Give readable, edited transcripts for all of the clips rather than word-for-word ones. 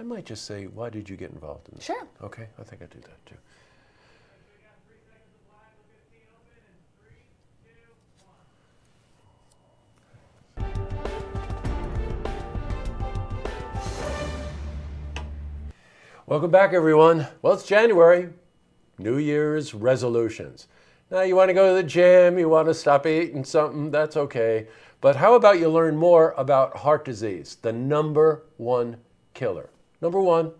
I might just say, why did you get involved in this? Sure. Okay, I think I do that too. Welcome back, everyone. Well, it's January, New Year's resolutions. Now, you want to go to the gym, you want to stop eating something, that's okay. But how about you learn more about heart disease, the number one killer? Number one.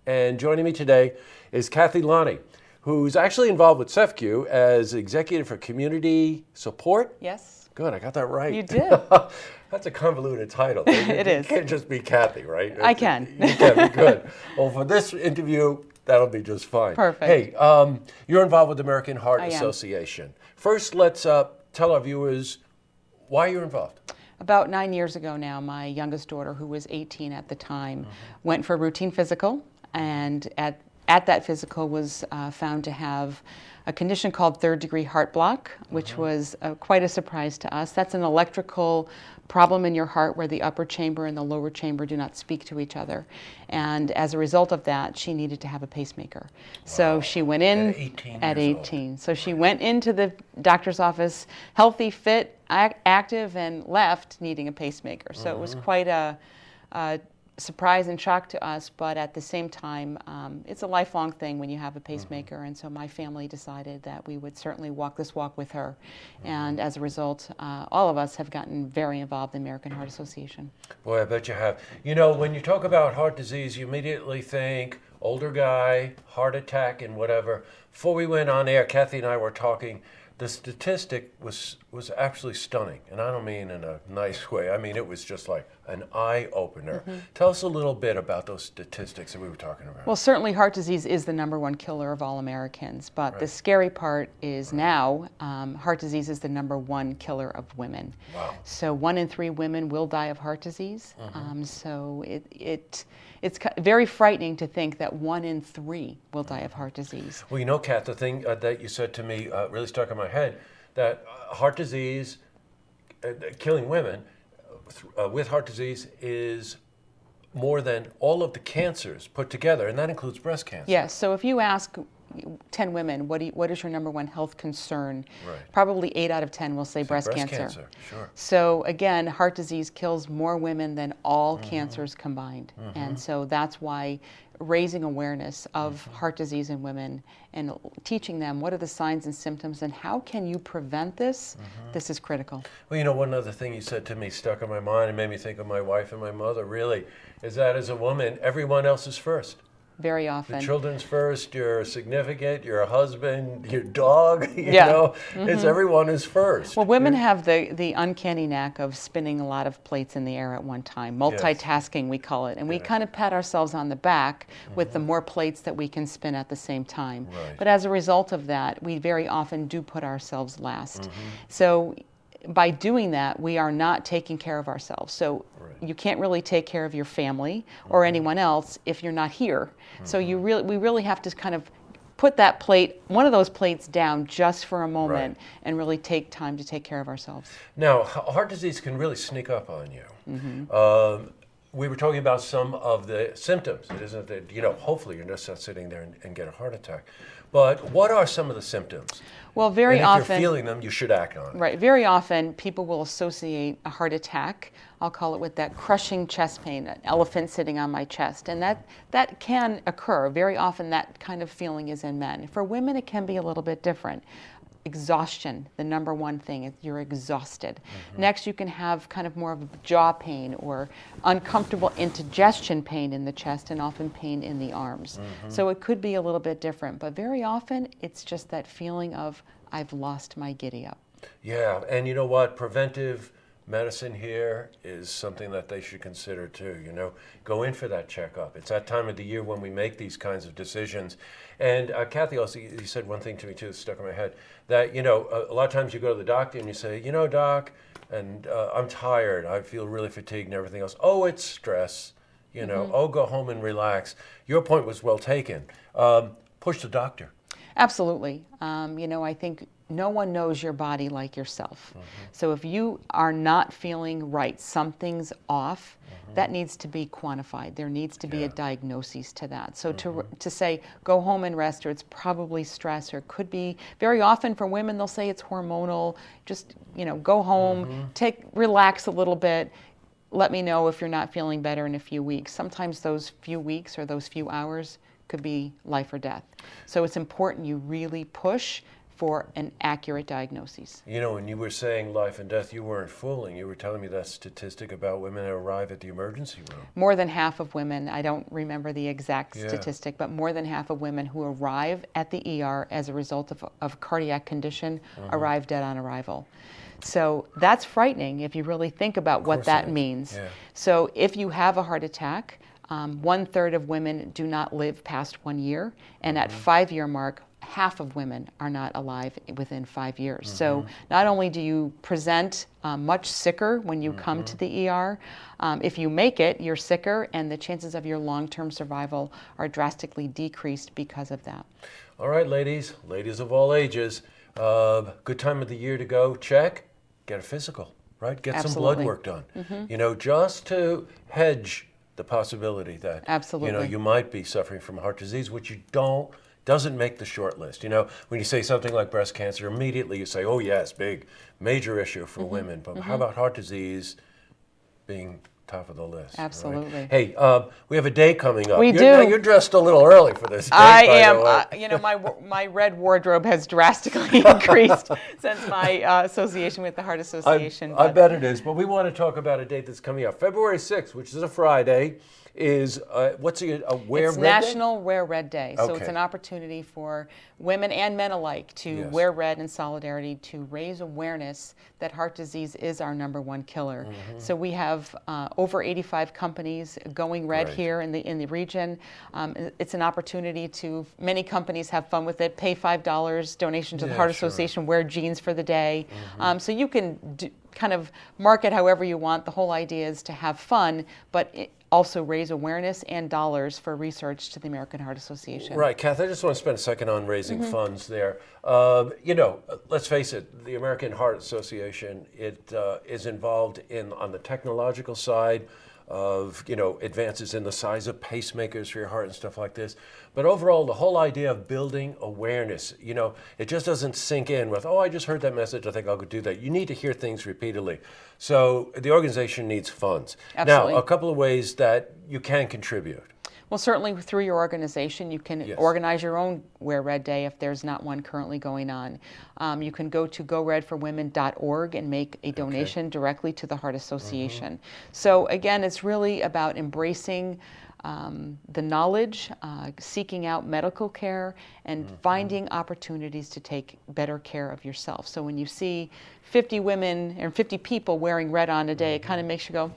And joining me today is Kathy Lonnie, who's actually involved with CEFCU as Executive for Community Support. Yes. Good, I got that right. You did. That's a convoluted title. It is. You can't just be Kathy, right? I can. You can, be good. Well, for this interview, that'll be just fine. Perfect. Hey, you're involved with the American Heart I am. Association. First, let's tell our viewers why you're involved. About 9 years ago now, my youngest daughter, who was 18 at the time, went for a routine physical, and at that physical was found to have a condition called third-degree heart block, which was quite a surprise to us. That's an electrical problem in your heart where the upper chamber and the lower chamber do not speak to each other. And as a result of that, she needed to have a pacemaker. Wow. So she went in at 18. So she went into the doctor's office, healthy, fit, active, and left needing a pacemaker. So it was quite a surprise and shock to us, but at the same time, it's a lifelong thing when you have a pacemaker, and so my family decided that we would certainly walk this walk with her, and as a result, all of us have gotten very involved in the American Heart Association. Boy, I bet you have. You know, when you talk about heart disease, you immediately think older guy, heart attack, and whatever. Before we went on air, Kathy and I were talking. The statistic was absolutely stunning, and I don't mean in a nice way. I mean, it was just like an eye-opener. Tell us a little bit about those statistics that we were talking about. Well, certainly heart disease is the number one killer of all Americans, but the scary part is now heart disease is the number one killer of women. Wow. So 1 in 3 women will die of heart disease. So it's very frightening to think that 1 in 3 will die of heart disease. Well, you know, Kat, the thing that you said to me really stuck in my head, that heart disease, killing women with heart disease is more than all of the cancers put together, and that includes breast cancer. Yes, so if you ask 10 women, what is your number one health concern? Right. Probably 8 out of 10 will say breast cancer. Sure. So again, heart disease kills more women than all cancers combined. And so that's why raising awareness of heart disease in women and teaching them what are the signs and symptoms and how can you prevent this, this is critical. Well, you know, one other thing you said to me stuck in my mind and made me think of my wife and my mother, really, is that as a woman, everyone else is first. Very often. The children's first, your significant, your husband, your dog, you Yeah. know, it's everyone is first. Well, women have the uncanny knack of spinning a lot of plates in the air at one time. Multitasking, we call it. And we kind of pat ourselves on the back with the more plates that we can spin at the same time. Right. But as a result of that, we very often do put ourselves last. So by doing that, we are not taking care of ourselves. So you can't really take care of your family or anyone else if you're not here. So we really have to kind of put that plate, one of those plates down just for a moment and really take time to take care of ourselves. Now, heart disease can really sneak up on you. We were talking about some of the symptoms. It isn't that, you know, hopefully you're just not sitting there and get a heart attack. But what are some of the symptoms? Well, very and if often, you're feeling them, you should act on it. Right. Very often, people will associate a heart attack, I'll call it, with that crushing chest pain, an elephant sitting on my chest. And that can occur. Very often, that kind of feeling is in men. For women, it can be a little bit different. Exhaustion, the number one thing is you're exhausted. Next, you can have kind of more of a jaw pain or uncomfortable indigestion pain in the chest and often pain in the arms. So it could be a little bit different, but very often it's just that feeling of I've lost my giddy up. Yeah, and you know what? Preventive medicine here is something that they should consider too, you know. Go in for that checkup. It's that time of the year when we make these kinds of decisions. And Kathy, also, you said one thing to me too that stuck in my head, that, you know, a lot of times you go to the doctor and you say, you know, doc, and I'm tired, I feel really fatigued and everything else. Oh, it's stress, you know, oh, go home and relax. Your point was well taken. Push the doctor. Absolutely. You know, I think no one knows your body like yourself. So if you are not feeling right, something's off, that needs to be quantified. There needs to be a diagnosis to that. So to say, go home and rest, or it's probably stress, or it could be, very often for women, they'll say it's hormonal. Just, go home, relax a little bit. Let me know if you're not feeling better in a few weeks. Sometimes those few weeks or those few hours could be life or death. So it's important you really push for an accurate diagnosis. When you were saying life and death, you weren't fooling. You were telling me that statistic about women that arrive at the emergency room. More than half of women, I don't remember the exact statistic, but more than half of women who arrive at the ER as a result of cardiac condition arrive dead on arrival. So that's frightening if you really think about what that means. Yeah. So if you have a heart attack, 1/3 of women do not live past 1 year, and at 5-year mark, half of women are not alive within 5 years. So not only do you present much sicker when you come to the ER, if you make it, you're sicker, and the chances of your long-term survival are drastically decreased because of that. All right, ladies of all ages, good time of the year to go check, get a physical, right? Get some blood work done. Just to hedge the possibility that you might be suffering from heart disease, which doesn't make the short list. When you say something like breast cancer, immediately you say, oh yes, big, major issue for women. But how about heart disease being top of the list? Absolutely. Right? Hey, we have a day coming up. We do. You're dressed a little early for this day, I am. My red wardrobe has drastically increased since my association with the Heart Association. I bet it is. But we want to talk about a date that's coming up. February 6th, which is a Friday, is what's a Wear It's Red National Wear Red Day. So it's Okay. an opportunity for women and men alike to wear red in solidarity, to raise awareness that heart disease is our #1 killer. So we have over 85 companies going red here in the region. It's an opportunity many companies have fun with it, pay $5 donation to the Heart Association, wear jeans for the day. So you can kind of mark it however you want. The whole idea is to have fun, but also raise awareness and dollars for research to the American Heart Association. Right, Kath, I just want to spend a second on raising funds there. Let's face it, the American Heart Association, it is involved on the technological side of, advances in the size of pacemakers for your heart and stuff like this. But overall, the whole idea of building awareness, it just doesn't sink in with, I just heard that message, I think I'll go do that. You need to hear things repeatedly. So the organization needs funds. Absolutely. Now, a couple of ways that you can contribute. Well, certainly through your organization, you can organize your own Wear Red Day if there's not one currently going on. You can go to goredforwomen.org and make a donation directly to the Heart Association. So again, it's really about embracing the knowledge, seeking out medical care, and finding opportunities to take better care of yourself. So when you see 50 women or 50 people wearing red on a day, it kind of makes you go,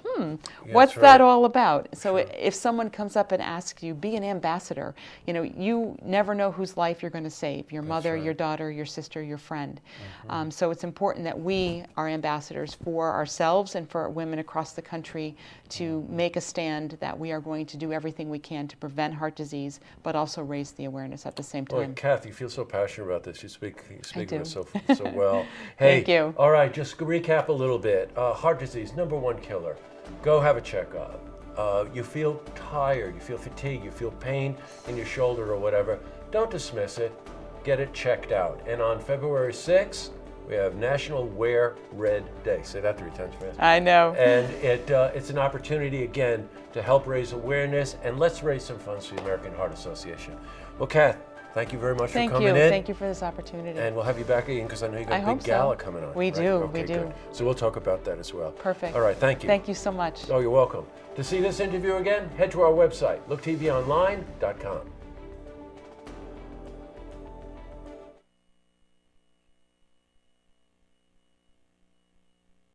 what's that all about? So if someone comes up and asks you, be an ambassador. You never know whose life you're going to save, your mother, your daughter, your sister, your friend. So it's important that we are ambassadors for ourselves and for women across the country to make a stand that we are going to do everything we can to prevent heart disease, but also raise the awareness at the same time. Boy, Kath, you feel so passionate about this. You speak of it so well. Thank you. All right, just recap a little bit. Heart disease, #1 killer. Go have a checkup. You feel tired, you feel fatigue, you feel pain in your shoulder or whatever. Don't dismiss it. Get it checked out. And on February 6th, we have National Wear Red Day. Say that 3 times fast. I know. And it's an opportunity, again, to help raise awareness, and let's raise some funds for the American Heart Association. Well, Kath, thank you very much for coming in. Thank you for this opportunity. And we'll have you back again because I know you got a big gala coming on. We do. Okay, we do. Good. So we'll talk about that as well. Perfect. All right, thank you. Thank you so much. Oh, you're welcome. To see this interview again, head to our website, looktvonline.com.